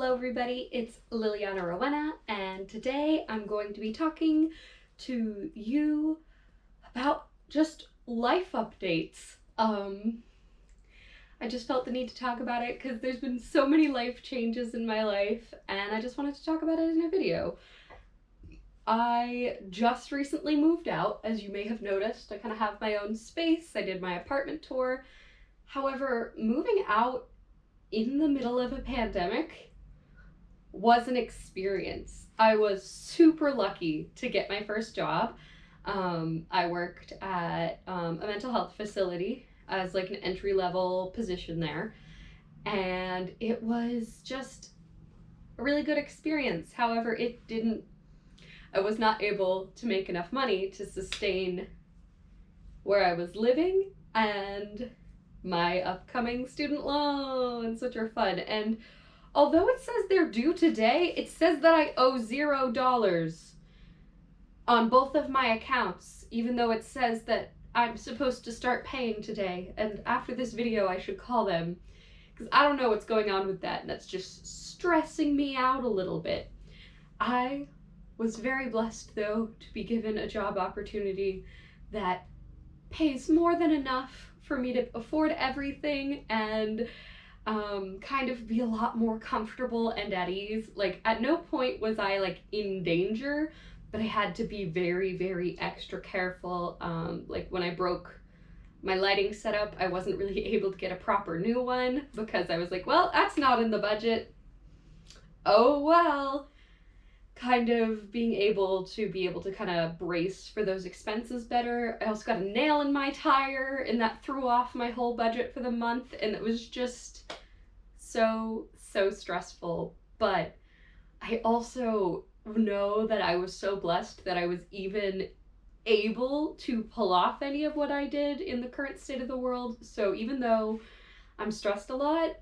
Hello everybody, it's Liliana Rowena, and today I'm going to be talking to you about just life updates. I just felt the need to talk about it because there's been so many life changes in my life, and I just wanted to talk about it in a video. I just recently moved out, as you may have noticed. I kind of have my own space. I did my apartment tour. However, moving out in the middle of a pandemic was an experience. I was super lucky to get my first job. I worked at a mental health facility as like an entry-level position there, and it was just a really good experience. However, I was not able to make enough money to sustain where I was living and my upcoming student loans, which are fun. And although it says they're due today, it says that I owe $0 on both of my accounts, even though it says that I'm supposed to start paying today. And after this video, I should call them, because I don't know what's going on with that, and that's just stressing me out a little bit. I was very blessed, though, to be given a job opportunity that pays more than enough for me to afford everything and kind of be a lot more comfortable and at ease. Like, at no point was I like in danger, but I had to be very, very extra careful. Like when I broke my lighting setup, I wasn't really able to get a proper new one because I was like, well, that's not in the budget. Oh well. Kind of being able to kind of brace for those expenses better. I also got a nail in my tire, and that threw off my whole budget for the month, and it was just so stressful. But I also know that I was so blessed that I was even able to pull off any of what I did in the current state of the world. So even though I'm stressed a lot,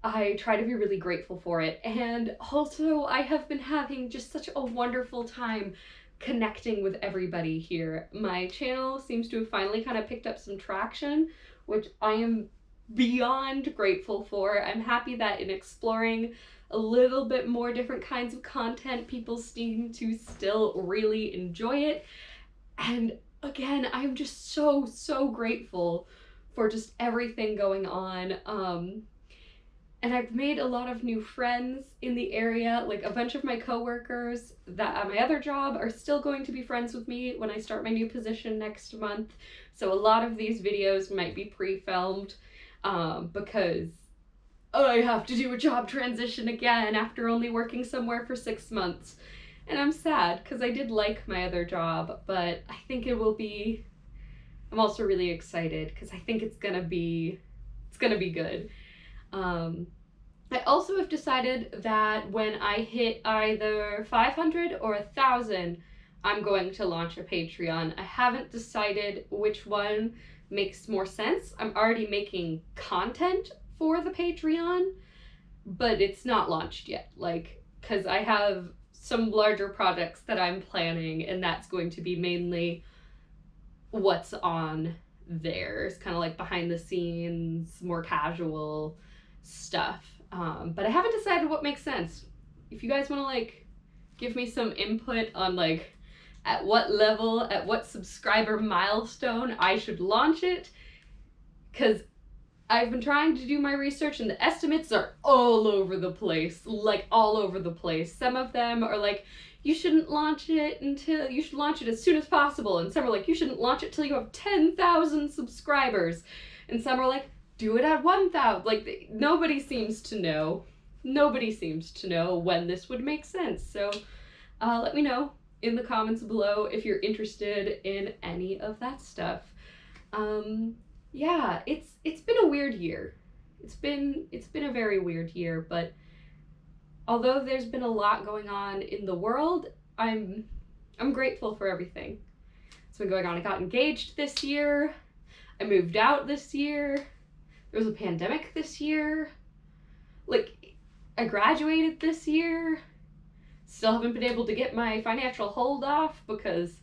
I try to be really grateful for it. And also, I have been having just such a wonderful time connecting with everybody here. My channel seems to have finally kind of picked up some traction, which I am beyond grateful for. I'm happy that in exploring a little bit more different kinds of content, people seem to still really enjoy it. And again, I'm just so grateful for just everything going on. And I've made a lot of new friends in the area. Like, a bunch of my coworkers that at my other job are still going to be friends with me when I start my new position next month. So a lot of these videos might be pre-filmed because I have to do a job transition again after only working somewhere for 6 months. And I'm sad because I did like my other job, but I think it will be, I'm also really excited because I think it's gonna be good. I also have decided that when I hit either 500 or 1,000, I'm going to launch a Patreon. I haven't decided which one makes more sense. I'm already making content for the Patreon, but it's not launched yet. Like, because I have some larger projects that I'm planning, and that's going to be mainly what's on there. It's kind of like behind the scenes, more casual stuff. But I haven't decided what makes sense. If you guys want to like give me some input on like at what level, at what subscriber milestone I should launch it, because I've been trying to do my research and the estimates are all over the place, like all over the place. Some of them are like, you shouldn't launch it you should launch it as soon as possible. And some are like, you shouldn't launch it till you have 10,000 subscribers. And some are like, do it at 1,000. Like, nobody seems to know. Nobody seems to know when this would make sense. So let me know in the comments below if you're interested in any of that stuff. Yeah, it's been a weird year. It's been a very weird year, but although there's been a lot going on in the world, I'm grateful for everything that's been going on. I got engaged this year. I moved out this year. There was a pandemic this year. Like, I graduated this year. Still haven't been able to get my financial hold off because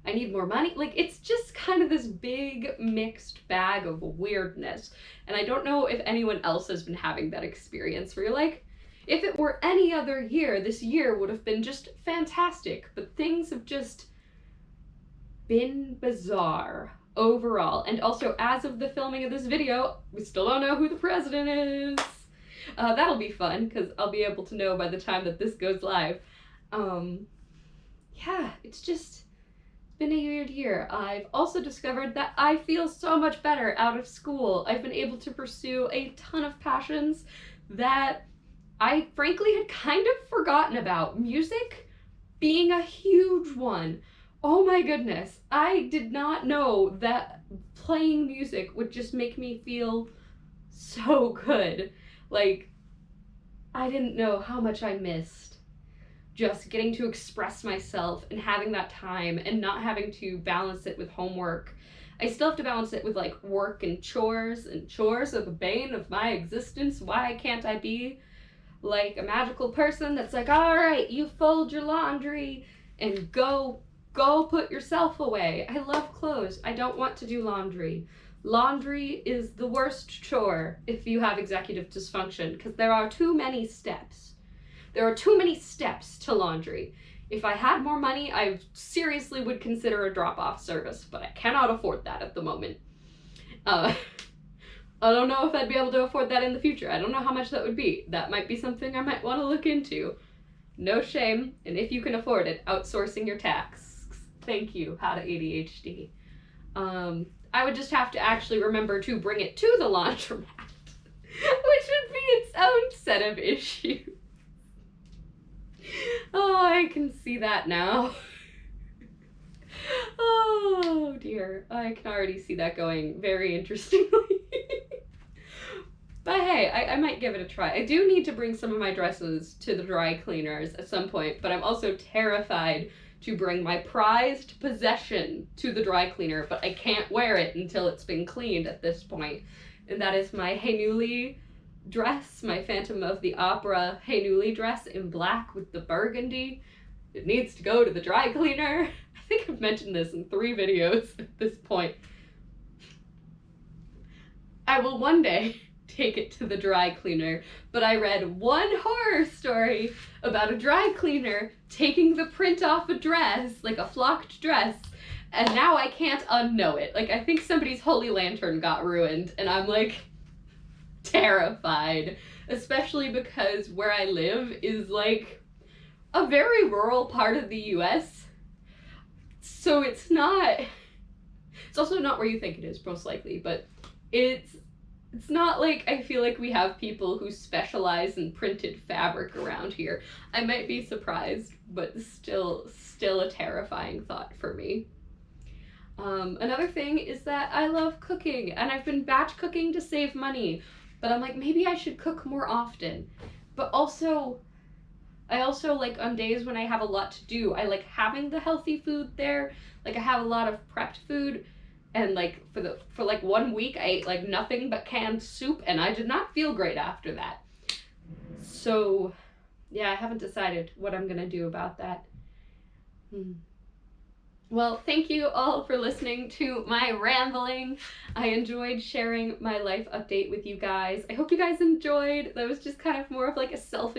I need more money. Like, it's just kind of this big mixed bag of weirdness. And I don't know if anyone else has been having that experience where you're like, If it were any other year, this year would have been just fantastic, but things have just been bizarre overall. And also, as of the filming of this video, we still don't know who the president is. That'll be fun, because I'll be able to know by the time that this goes live. Yeah, it's just been a weird year. I've also discovered that I feel so much better out of school. I've been able to pursue a ton of passions that I frankly had kind of forgotten about. Music being a huge one. Oh my goodness, I did not know that playing music would just make me feel so good. Like, I didn't know how much I missed just getting to express myself and having that time and not having to balance it with homework. I still have to balance it with like work and chores are the bane of my existence. Why can't I be like a magical person that's like, all right, you fold your laundry and go put yourself away. I love clothes. I don't want to do laundry. Laundry is the worst chore if you have executive dysfunction, because there are too many steps. There are too many steps to laundry. If I had more money, I seriously would consider a drop-off service, but I cannot afford that at the moment. I don't know if I'd be able to afford that in the future. I don't know how much that would be. That might be something I might want to look into. No shame, and if you can afford it, outsourcing your tasks. Thank you, How to ADHD. I would just have to actually remember to bring it to the laundromat, which would be its own set of issues. Oh, I can see that now. Oh dear, I can already see that going very interestingly. But hey, I might give it a try. I do need to bring some of my dresses to the dry cleaners at some point, but I'm also terrified to bring my prized possession to the dry cleaner, but I can't wear it until it's been cleaned at this point. And that is my Hey Newly dress, my Phantom of the Opera Hey Newly dress in black with the burgundy. It needs to go to the dry cleaner. I think I've mentioned this in 3 videos at this point. I will one day take it to the dry cleaner, but I read one horror story about a dry cleaner taking the print off a dress, like a flocked dress, and now I can't unknow it. Like, I think somebody's holy lantern got ruined, and I'm like terrified, especially because where I live is like a very rural part of the US, so it's also not where you think it is, most likely, but it's not like I feel like we have people who specialize in printed fabric around here. I might be surprised, but still a terrifying thought for me. Another thing is that I love cooking, and I've been batch cooking to save money, but I'm like, maybe I should cook more often. But also, I also like on days when I have a lot to do, I like having the healthy food there. Like, I have a lot of prepped food, and like for like 1 week I ate like nothing but canned soup, and I did not feel great after that. So yeah, I haven't decided what I'm gonna do about that. Well, thank you all for listening to my rambling. I enjoyed sharing my life update with you guys. I hope you guys enjoyed. That was just kind of more of like a self